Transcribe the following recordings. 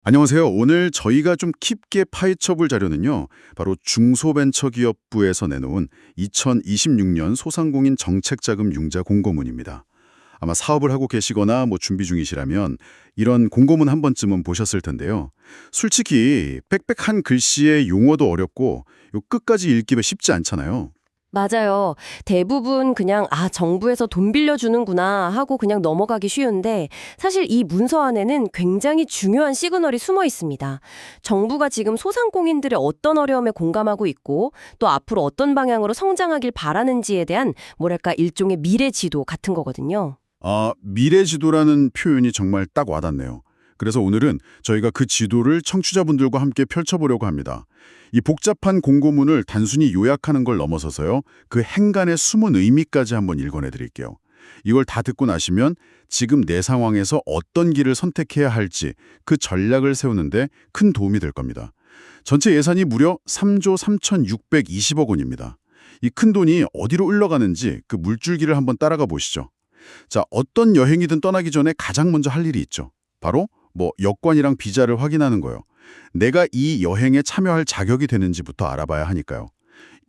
안녕하세요. 오늘 저희가 좀 깊게 파헤쳐 볼 자료는요. 바로 중소벤처기업부에서 내놓은 2026년 소상공인 정책자금 융자 공고문입니다. 아마 사업을 하고 계시거나 준비 중이시라면 이런 공고문 한 번쯤은 보셨을 텐데요. 솔직히 빽빽한 글씨의 용어도 어렵고 요 끝까지 읽기가 쉽지 않잖아요. 맞아요. 대부분 그냥 정부에서 돈 빌려주는구나 하고 그냥 넘어가기 쉬운데 사실 이 문서 안에는 굉장히 중요한 시그널이 숨어 있습니다. 정부가 지금 소상공인들의 어떤 어려움에 공감하고 있고 또 앞으로 어떤 방향으로 성장하길 바라는지에 대한 뭐랄까 일종의 미래 지도 같은 거거든요. 미래 지도라는 표현이 정말 딱 와닿네요. 그래서 오늘은 저희가 그 지도를 청취자분들과 함께 펼쳐보려고 합니다. 이 복잡한 공고문을 단순히 요약하는 걸 넘어서서요. 그 행간의 숨은 의미까지 한번 읽어내 드릴게요. 이걸 다 듣고 나시면 지금 내 상황에서 어떤 길을 선택해야 할지 그 전략을 세우는데 큰 도움이 될 겁니다. 전체 예산이 무려 3조 3,620억 원입니다. 이 큰 돈이 어디로 흘러가는지 그 물줄기를 한번 따라가 보시죠. 자, 어떤 여행이든 떠나기 전에 가장 먼저 할 일이 있죠. 바로 여권이랑 비자를 확인하는 거요. 내가 이 여행에 참여할 자격이 되는지부터 알아봐야 하니까요.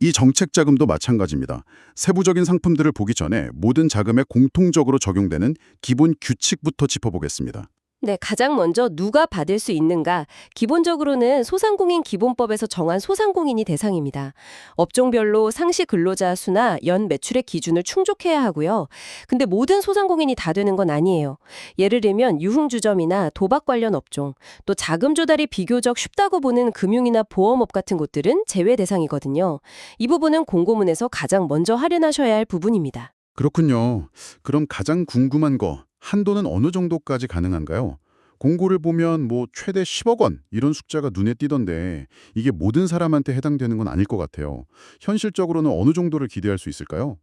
이 정책 자금도 마찬가지입니다. 세부적인 상품들을 보기 전에 모든 자금에 공통적으로 적용되는 기본 규칙부터 짚어보겠습니다. 네, 가장 먼저 누가 받을 수 있는가? 기본적으로는 소상공인 기본법에서 정한 소상공인이 대상입니다. 업종별로 상시 근로자 수나 연 매출의 기준을 충족해야 하고요. 근데 모든 소상공인이 다 되는 건 아니에요. 예를 들면 유흥주점이나 도박 관련 업종, 또 자금 조달이 비교적 쉽다고 보는 금융이나 보험업 같은 곳들은 제외 대상이거든요. 이 부분은 공고문에서 가장 먼저 할인하셔야 할 부분입니다. 그렇군요. 그럼 가장 궁금한 거, 한도는 어느 정도까지 가능한가요? 공고를 보면 최대 10억 원 이런 숫자가 눈에 띄던데 이게 모든 사람한테 해당되는 건 아닐 것 같아요. 현실적으로는 어느 정도를 기대할 수 있을까요?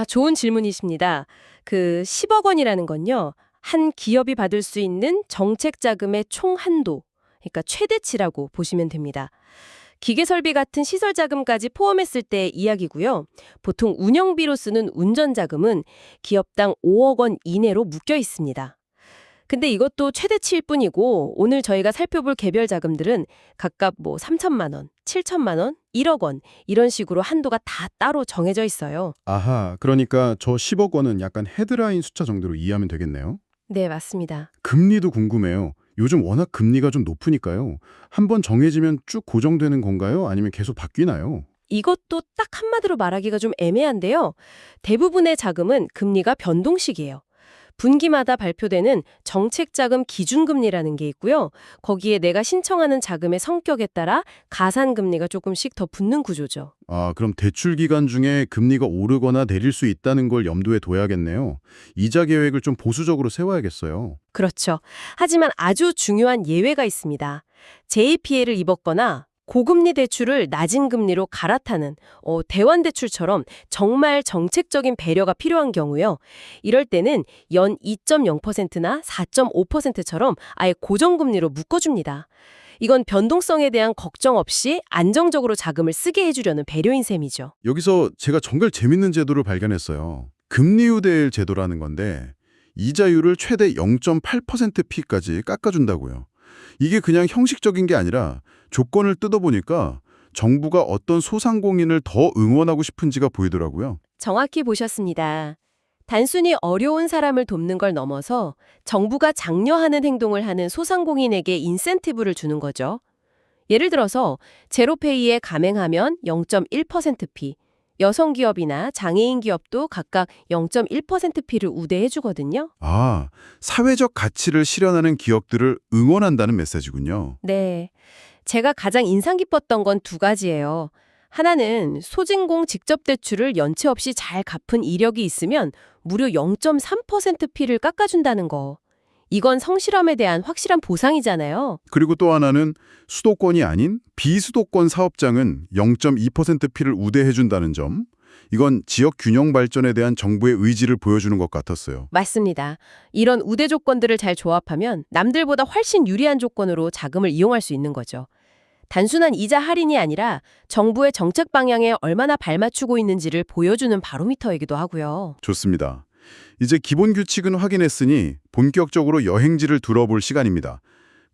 좋은 질문이십니다. 그 10억 원이라는 건요. 한 기업이 받을 수 있는 정책 자금의 총 한도, 그러니까 최대치라고 보시면 됩니다. 기계 설비 같은 시설 자금까지 포함했을 때 이야기고요. 보통 운영비로 쓰는 운전 자금은 기업당 5억 원 이내로 묶여 있습니다. 근데 이것도 최대치일 뿐이고 오늘 저희가 살펴볼 개별 자금들은 각각 3천만 원, 7천만 원, 1억 원 이런 식으로 한도가 다 따로 정해져 있어요. 아하, 그러니까 저 10억 원은 약간 헤드라인 숫자 정도로 이해하면 되겠네요. 네, 맞습니다. 금리도 궁금해요. 요즘 워낙 금리가 좀 높으니까요. 한번 정해지면 쭉 고정되는 건가요? 아니면 계속 바뀌나요? 이것도 딱 한마디로 말하기가 좀 애매한데요. 대부분의 자금은 금리가 변동식이에요. 분기마다 발표되는 정책자금 기준금리라는 게 있고요. 거기에 내가 신청하는 자금의 성격에 따라 가산금리가 조금씩 더 붙는 구조죠. 그럼 대출 기간 중에 금리가 오르거나 내릴 수 있다는 걸 염두에 둬야겠네요. 이자 계획을 좀 보수적으로 세워야겠어요. 그렇죠. 하지만 아주 중요한 예외가 있습니다. 재해피해를 입었거나 고금리 대출을 낮은 금리로 갈아타는 대환대출처럼 정말 정책적인 배려가 필요한 경우요. 이럴 때는 연 2.0%나 4.5%처럼 아예 고정금리로 묶어줍니다. 이건 변동성에 대한 걱정 없이 안정적으로 자금을 쓰게 해주려는 배려인 셈이죠. 여기서 제가 정말 재밌는 제도를 발견했어요. 금리 우대일 제도라는 건데 이자율을 최대 0.8%P까지 깎아준다고요. 이게 그냥 형식적인 게 아니라 조건을 뜯어보니까 정부가 어떤 소상공인을 더 응원하고 싶은지가 보이더라고요. 정확히 보셨습니다. 단순히 어려운 사람을 돕는 걸 넘어서 정부가 장려하는 행동을 하는 소상공인에게 인센티브를 주는 거죠. 예를 들어서 제로페이에 가맹하면 0.1%피, 여성 기업이나 장애인 기업도 각각 0.1%피를 우대해 주거든요. 사회적 가치를 실현하는 기업들을 응원한다는 메시지군요. 네. 제가 가장 인상 깊었던 건 두 가지예요. 하나는 소진공 직접 대출을 연체 없이 잘 갚은 이력이 있으면 무려 0.3%피를 깎아준다는 거. 이건 성실함에 대한 확실한 보상이잖아요. 그리고 또 하나는 수도권이 아닌 비수도권 사업장은 0.2%P를 우대해준다는 점. 이건 지역 균형 발전에 대한 정부의 의지를 보여주는 것 같았어요. 맞습니다. 이런 우대 조건들을 잘 조합하면 남들보다 훨씬 유리한 조건으로 자금을 이용할 수 있는 거죠. 단순한 이자 할인이 아니라 정부의 정책 방향에 얼마나 발맞추고 있는지를 보여주는 바로미터이기도 하고요. 좋습니다. 이제 기본 규칙은 확인했으니 본격적으로 여행지를 둘러볼 시간입니다.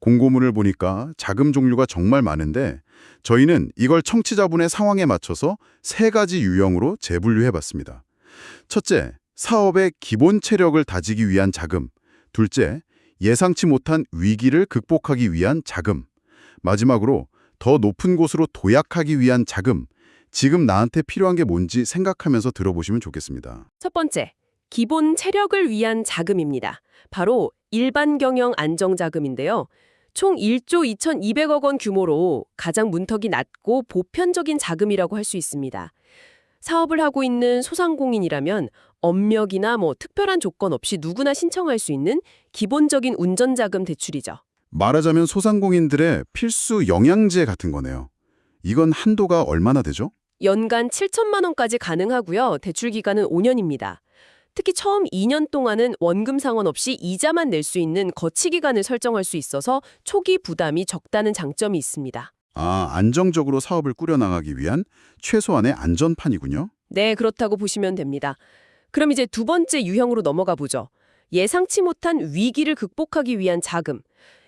공고문을 보니까 자금 종류가 정말 많은데 저희는 이걸 청취자분의 상황에 맞춰서 세 가지 유형으로 재분류해봤습니다. 첫째, 사업의 기본 체력을 다지기 위한 자금. 둘째, 예상치 못한 위기를 극복하기 위한 자금. 마지막으로 더 높은 곳으로 도약하기 위한 자금. 지금 나한테 필요한 게 뭔지 생각하면서 들어보시면 좋겠습니다. 첫 번째, 기본 체력을 위한 자금입니다. 바로 일반 경영 안정자금인데요. 총 1조 2,200억 원 규모로 가장 문턱이 낮고 보편적인 자금이라고 할 수 있습니다. 사업을 하고 있는 소상공인이라면 업력이나 특별한 조건 없이 누구나 신청할 수 있는 기본적인 운전자금 대출이죠. 말하자면 소상공인들의 필수 영양제 같은 거네요. 이건 한도가 얼마나 되죠? 연간 7천만 원까지 가능하고요. 대출 기간은 5년입니다. 특히 처음 2년 동안은 원금 상환 없이 이자만 낼 수 있는 거치 기간을 설정할 수 있어서 초기 부담이 적다는 장점이 있습니다. 안정적으로 사업을 꾸려나가기 위한 최소한의 안전판이군요. 네, 그렇다고 보시면 됩니다. 그럼 이제 두 번째 유형으로 넘어가 보죠. 예상치 못한 위기를 극복하기 위한 자금.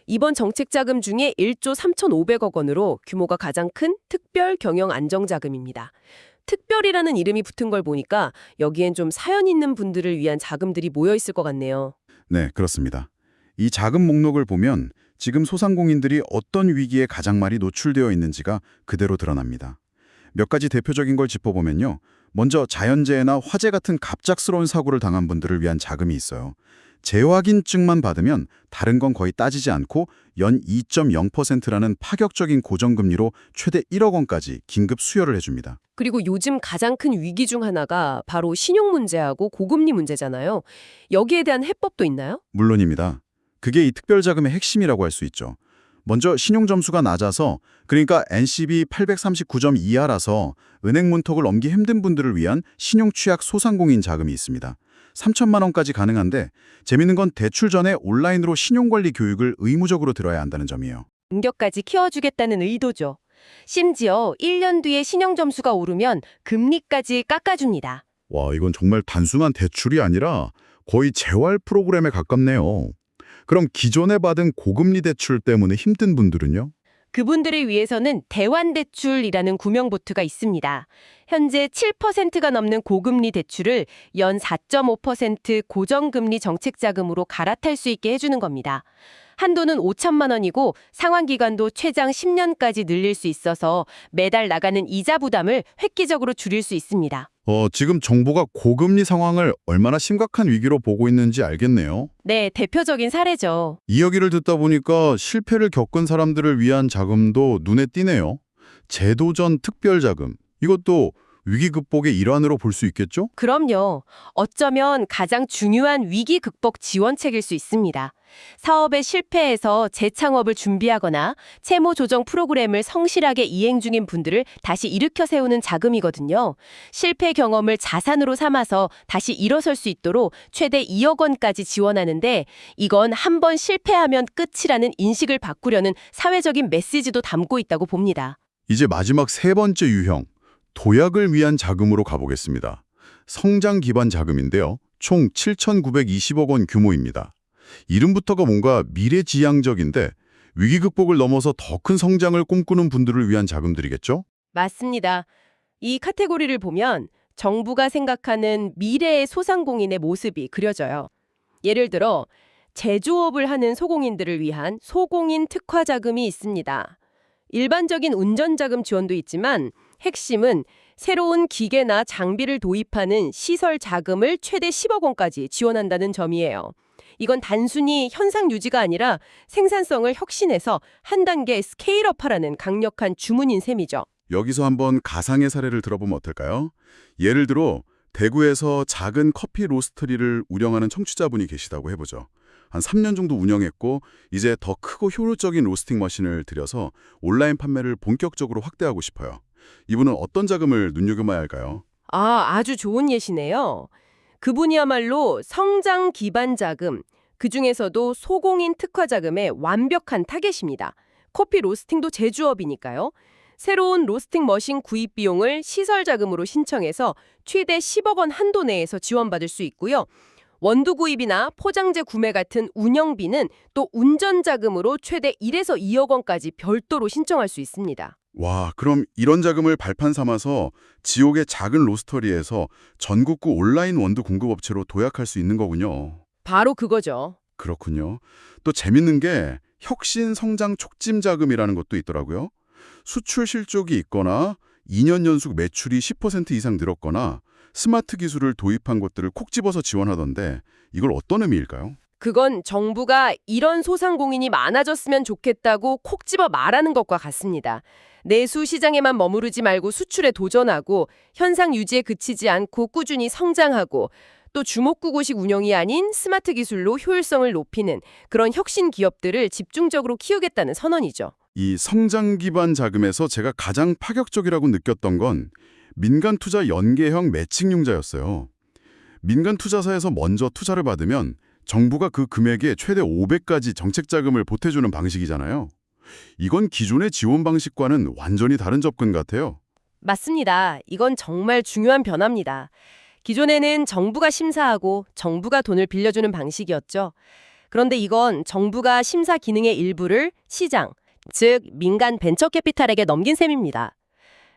이번 정책 자금 중에 1조 3,500억 원으로 규모가 가장 큰 특별 경영 안정자금입니다. 특별이라는 이름이 붙은 걸 보니까 여기엔 좀 사연 있는 분들을 위한 자금들이 모여 있을 것 같네요. 네, 그렇습니다. 이 자금 목록을 보면 지금 소상공인들이 어떤 위기에 가장 많이 노출되어 있는지가 그대로 드러납니다. 몇 가지 대표적인 걸 짚어보면요. 먼저 자연재해나 화재 같은 갑작스러운 사고를 당한 분들을 위한 자금이 있어요. 재확인증만 받으면 다른 건 거의 따지지 않고 연 2.0%라는 파격적인 고정금리로 최대 1억 원까지 긴급 수여를 해줍니다. 그리고 요즘 가장 큰 위기 중 하나가 바로 신용 문제하고 고금리 문제잖아요. 여기에 대한 해법도 있나요? 물론입니다. 그게 이 특별자금의 핵심이라고 할 수 있죠. 먼저 신용 점수가 낮아서, 그러니까 NCB 839점 이하라서 은행 문턱을 넘기 힘든 분들을 위한 신용 취약 소상공인 자금이 있습니다. 3천만 원까지 가능한데 재밌는 건 대출 전에 온라인으로 신용관리 교육을 의무적으로 들어야 한다는 점이에요. 능력까지 키워주겠다는 의도죠. 심지어 1년 뒤에 신용 점수가 오르면 금리까지 깎아줍니다. 와, 이건 정말 단순한 대출이 아니라 거의 재활 프로그램에 가깝네요. 그럼 기존에 받은 고금리 대출 때문에 힘든 분들은요? 그분들을 위해서는 대환대출이라는 구명보트가 있습니다. 현재 7%가 넘는 고금리 대출을 연 4.5% 고정금리 정책자금으로 갈아탈 수 있게 해주는 겁니다. 한도는 5천만 원이고 상환기간도 최장 10년까지 늘릴 수 있어서 매달 나가는 이자 부담을 획기적으로 줄일 수 있습니다. 지금 정부가 고금리 상황을 얼마나 심각한 위기로 보고 있는지 알겠네요. 네, 대표적인 사례죠. 이야기를 듣다 보니까 실패를 겪은 사람들을 위한 자금도 눈에 띄네요. 제도전 특별자금, 이것도 위기 극복의 일환으로 볼 수 있겠죠? 그럼요. 어쩌면 가장 중요한 위기 극복 지원책일 수 있습니다. 사업에 실패해서 재창업을 준비하거나 채무 조정 프로그램을 성실하게 이행 중인 분들을 다시 일으켜 세우는 자금이거든요. 실패 경험을 자산으로 삼아서 다시 일어설 수 있도록 최대 2억 원까지 지원하는데, 이건 한 번 실패하면 끝이라는 인식을 바꾸려는 사회적인 메시지도 담고 있다고 봅니다. 이제 마지막 세 번째 유형, 도약을 위한 자금으로 가보겠습니다. 성장 기반 자금인데요. 총 7,920억 원 규모입니다. 이름부터가 뭔가 미래지향적인데 위기 극복을 넘어서 더 큰 성장을 꿈꾸는 분들을 위한 자금들이겠죠? 맞습니다. 이 카테고리를 보면 정부가 생각하는 미래의 소상공인의 모습이 그려져요. 예를 들어 제조업을 하는 소공인들을 위한 소공인 특화 자금이 있습니다. 일반적인 운전자금 지원도 있지만 핵심은 새로운 기계나 장비를 도입하는 시설 자금을 최대 10억 원까지 지원한다는 점이에요. 이건 단순히 현상 유지가 아니라 생산성을 혁신해서 한 단계 스케일업하라는 강력한 주문인 셈이죠. 여기서 한번 가상의 사례를 들어보면 어떨까요? 예를 들어 대구에서 작은 커피 로스터리를 운영하는 청취자분이 계시다고 해보죠. 한 3년 정도 운영했고 이제 더 크고 효율적인 로스팅 머신을 들여서 온라인 판매를 본격적으로 확대하고 싶어요. 이분은 어떤 자금을 눈여겨봐야 할까요? 아주 좋은 예시네요. 그분이야말로 성장 기반 자금, 그중에서도 소공인 특화 자금의 완벽한 타겟입니다. 커피 로스팅도 제조업이니까요. 새로운 로스팅 머신 구입 비용을 시설 자금으로 신청해서 최대 10억 원 한도 내에서 지원받을 수 있고요. 원두 구입이나 포장재 구매 같은 운영비는 또 운전자금으로 최대 1에서 2억 원까지 별도로 신청할 수 있습니다. 와, 그럼 이런 자금을 발판 삼아서 지옥의 작은 로스터리에서 전국구 온라인 원두 공급업체로 도약할 수 있는 거군요. 바로 그거죠. 그렇군요. 또 재밌는 게 혁신 성장 촉진 자금이라는 것도 있더라고요. 수출 실적이 있거나 2년 연속 매출이 10% 이상 늘었거나 스마트 기술을 도입한 것들을 콕 집어서 지원하던데 이걸 어떤 의미일까요? 그건 정부가 이런 소상공인이 많아졌으면 좋겠다고 콕 집어 말하는 것과 같습니다. 내수 시장에만 머무르지 말고 수출에 도전하고 현상 유지에 그치지 않고 꾸준히 성장하고 또 주목구구식 운영이 아닌 스마트 기술로 효율성을 높이는 그런 혁신 기업들을 집중적으로 키우겠다는 선언이죠. 이 성장 기반 자금에서 제가 가장 파격적이라고 느꼈던 건 민간 투자 연계형 매칭 융자였어요. 민간 투자사에서 먼저 투자를 받으면 정부가 그 금액의 최대 5배까지 정책 자금을 보태주는 방식이잖아요. 이건 기존의 지원 방식과는 완전히 다른 접근 같아요. 맞습니다. 이건 정말 중요한 변화입니다. 기존에는 정부가 심사하고 정부가 돈을 빌려주는 방식이었죠. 그런데 이건 정부가 심사 기능의 일부를 시장, 즉 민간 벤처캐피탈에게 넘긴 셈입니다.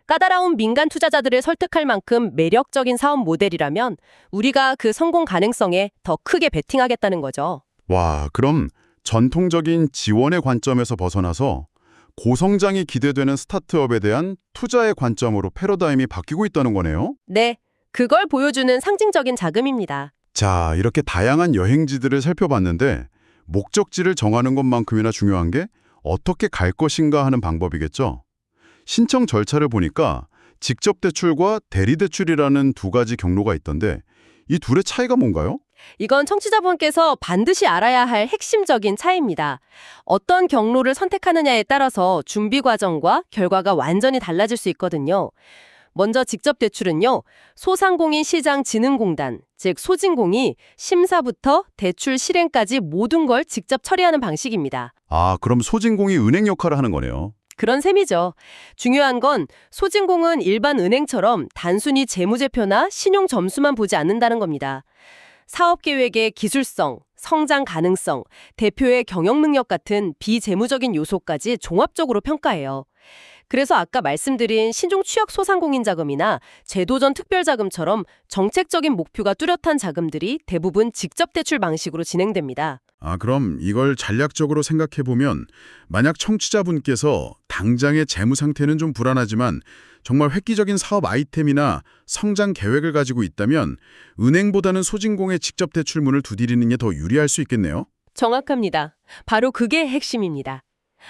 까다로운 민간 투자자들을 설득할 만큼 매력적인 사업 모델이라면 우리가 그 성공 가능성에 더 크게 베팅하겠다는 거죠. 와, 그럼 전통적인 지원의 관점에서 벗어나서 고성장이 기대되는 스타트업에 대한 투자의 관점으로 패러다임이 바뀌고 있다는 거네요. 네, 그걸 보여주는 상징적인 자금입니다. 자, 이렇게 다양한 여행지들을 살펴봤는데 목적지를 정하는 것만큼이나 중요한 게 어떻게 갈 것인가 하는 방법이겠죠. 신청 절차를 보니까 직접 대출과 대리 대출이라는 두 가지 경로가 있던데 이 둘의 차이가 뭔가요? 이건 청취자분께서 반드시 알아야 할 핵심적인 차이입니다. 어떤 경로를 선택하느냐에 따라서 준비 과정과 결과가 완전히 달라질 수 있거든요. 먼저 직접 대출은요, 소상공인시장진흥공단, 즉 소진공이 심사부터 대출 실행까지 모든 걸 직접 처리하는 방식입니다. 아, 그럼 소진공이 은행 역할을 하는 거네요. 그런 셈이죠. 중요한 건 소진공은 일반 은행처럼 단순히 재무제표나 신용 점수만 보지 않는다는 겁니다. 사업 계획의 기술성, 성장 가능성, 대표의 경영 능력 같은 비재무적인 요소까지 종합적으로 평가해요. 그래서 아까 말씀드린 신종 취약 소상공인 자금이나 제도전 특별자금처럼 정책적인 목표가 뚜렷한 자금들이 대부분 직접 대출 방식으로 진행됩니다. 아, 그럼 이걸 전략적으로 생각해보면 만약 청취자분께서 당장의 재무 상태는 좀 불안하지만 정말 획기적인 사업 아이템이나 성장 계획을 가지고 있다면 은행보다는 소진공의 직접 대출문을 두드리는 게 더 유리할 수 있겠네요. 정확합니다. 바로 그게 핵심입니다.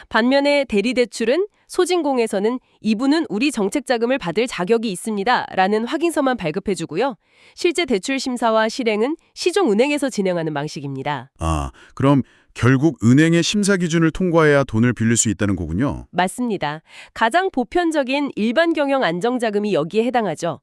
반면에 대리대출은 소진공에서는 이분은 우리 정책자금을 받을 자격이 있습니다 라는 확인서만 발급해주고요. 실제 대출 심사와 실행은 시중은행에서 진행하는 방식입니다. 아, 그럼 결국 은행의 심사 기준을 통과해야 돈을 빌릴 수 있다는 거군요. 맞습니다. 가장 보편적인 일반 경영 안정자금이 여기에 해당하죠.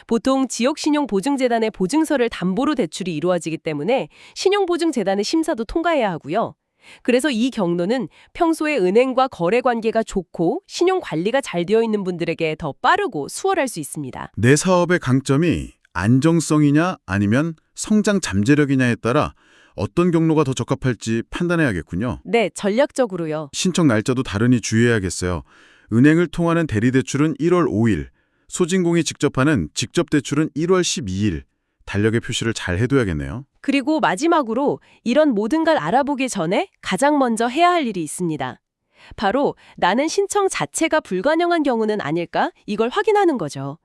보통 지역신용보증재단의 보증서를 담보로 대출이 이루어지기 때문에 신용보증재단의 심사도 통과해야 하고요. 그래서 이 경로는 평소에 은행과 거래 관계가 좋고 신용 관리가 잘 되어 있는 분들에게 더 빠르고 수월할 수 있습니다. 내 사업의 강점이 안정성이냐 아니면 성장 잠재력이냐에 따라 어떤 경로가 더 적합할지 판단해야겠군요. 네, 전략적으로요. 신청 날짜도 다르니 주의해야겠어요. 은행을 통하는 대리대출은 1월 5일, 소진공이 직접 하는 직접대출은 1월 12일. 달력의 표시를 잘 해둬야겠네요. 그리고 마지막으로 이런 모든 걸 알아보기 전에 가장 먼저 해야 할 일이 있습니다. 바로 나는 신청 자체가 불가능한 경우는 아닐까? 이걸 확인하는 거죠.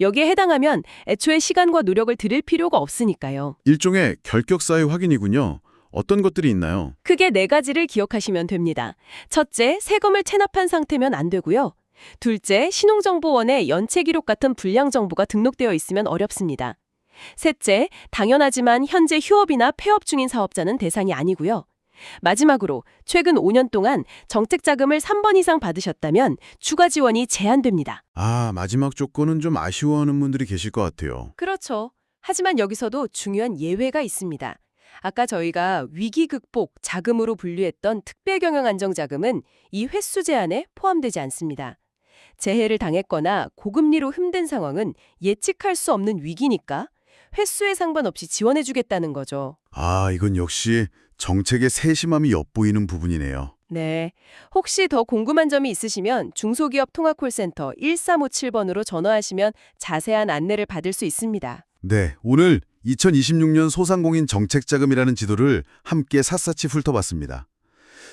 여기에 해당하면 애초에 시간과 노력을 들일 필요가 없으니까요. 일종의 결격사유 확인이군요. 어떤 것들이 있나요? 크게 4가지를 기억하시면 됩니다. 첫째, 세금을 체납한 상태면 안 되고요. 둘째, 신용정보원에 연체 기록 같은 불량 정보가 등록되어 있으면 어렵습니다. 셋째, 당연하지만 현재 휴업이나 폐업 중인 사업자는 대상이 아니고요. 마지막으로 최근 5년 동안 정책 자금을 3번 이상 받으셨다면 추가 지원이 제한됩니다. 아, 마지막 조건은 좀 아쉬워하는 분들이 계실 것 같아요. 그렇죠. 하지만 여기서도 중요한 예외가 있습니다. 아까 저희가 위기 극복 자금으로 분류했던 특별경영안정자금은 이 횟수 제한에 포함되지 않습니다. 재해를 당했거나 고금리로 힘든 상황은 예측할 수 없는 위기니까 횟수에 상관없이 지원해주겠다는 거죠. 아, 이건 역시 정책의 세심함이 엿보이는 부분이네요. 네. 혹시 더 궁금한 점이 있으시면 중소기업 통합콜센터 1357번으로 전화하시면 자세한 안내를 받을 수 있습니다. 네, 오늘 2026년 소상공인 정책자금이라는 지도를 함께 샅샅이 훑어봤습니다.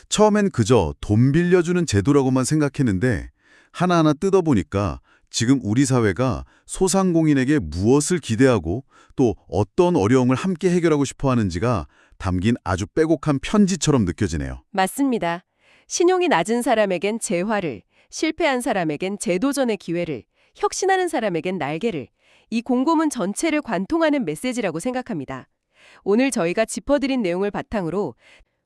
처음엔 그저 돈 빌려주는 제도라고만 생각했는데 하나하나 뜯어보니까 지금 우리 사회가 소상공인에게 무엇을 기대하고 또 어떤 어려움을 함께 해결하고 싶어 하는지가 담긴 아주 빼곡한 편지처럼 느껴지네요. 맞습니다. 신용이 낮은 사람에겐 재화를, 실패한 사람에겐 재도전의 기회를, 혁신하는 사람에겐 날개를, 이 공고문 전체를 관통하는 메시지라고 생각합니다. 오늘 저희가 짚어드린 내용을 바탕으로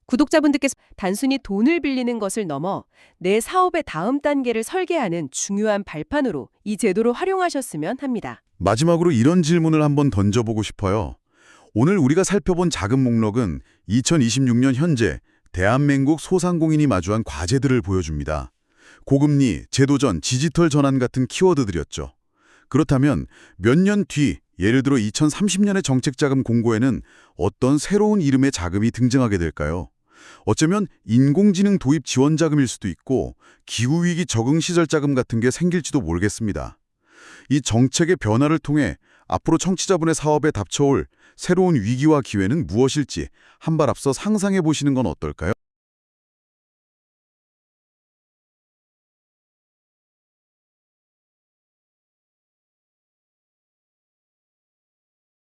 구독자분들께서 단순히 돈을 빌리는 것을 넘어 내 사업의 다음 단계를 설계하는 중요한 발판으로 이 제도를 활용하셨으면 합니다. 마지막으로 이런 질문을 한번 던져보고 싶어요. 오늘 우리가 살펴본 자금 목록은 2026년 현재 대한민국 소상공인이 마주한 과제들을 보여줍니다. 고금리, 재도전, 디지털 전환 같은 키워드들이었죠. 그렇다면 몇 년 뒤, 예를 들어 2030년의 정책자금 공고에는 어떤 새로운 이름의 자금이 등장하게 될까요? 어쩌면 인공지능 도입 지원 자금일 수도 있고 기후위기 적응 시절 자금 같은 게 생길지도 모르겠습니다. 이 정책의 변화를 통해 앞으로 청취자분의 사업에 닥쳐올 새로운 위기와 기회는 무엇일지 한 발 앞서 상상해 보시는 건 어떨까요?